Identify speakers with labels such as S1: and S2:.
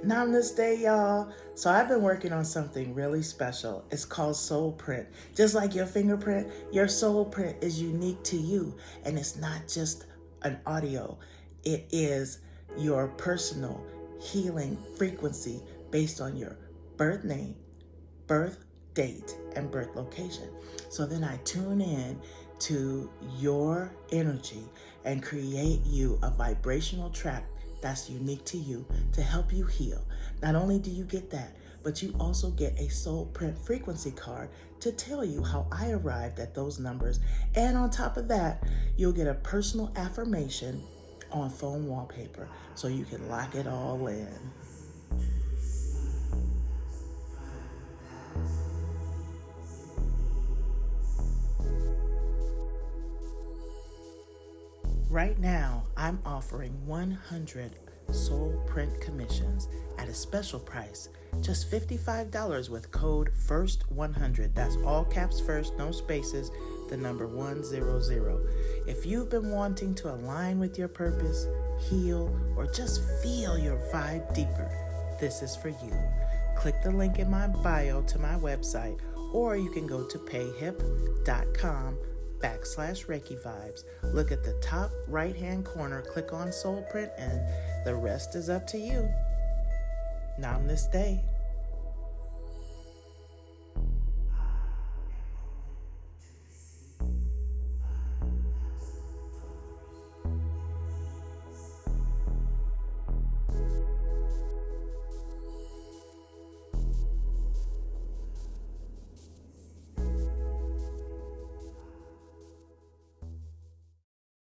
S1: Namaste, y'all. So I've been working on something really special. It's called SoulPrint. Just like your fingerprint, your SoulPrint is unique to you. And it's not just an audio. It is your personal healing frequency based on your birth name, birth date, and birth location. So then I tune in to your energy and create you a vibrational track that's unique to you to help you heal. Not only do you get that, but you also get a SoulPrint Frequency Card to tell you how I arrived at those numbers. And on top of that, you'll get a personal affirmation on phone wallpaper so you can lock it all in. Right now, I'm offering 100 SoulPrint commissions at a special price, just $55 with code FIRST100. That's all caps first, no spaces, the number 100. If you've been wanting to align with your purpose, heal, or just feel your vibe deeper, this is for you. Click the link in my bio to my website, or you can go to payhip.com/Reiki Vibz. Look at the top right-hand corner, click on SoulPrint, and the rest is up to you. Namaste.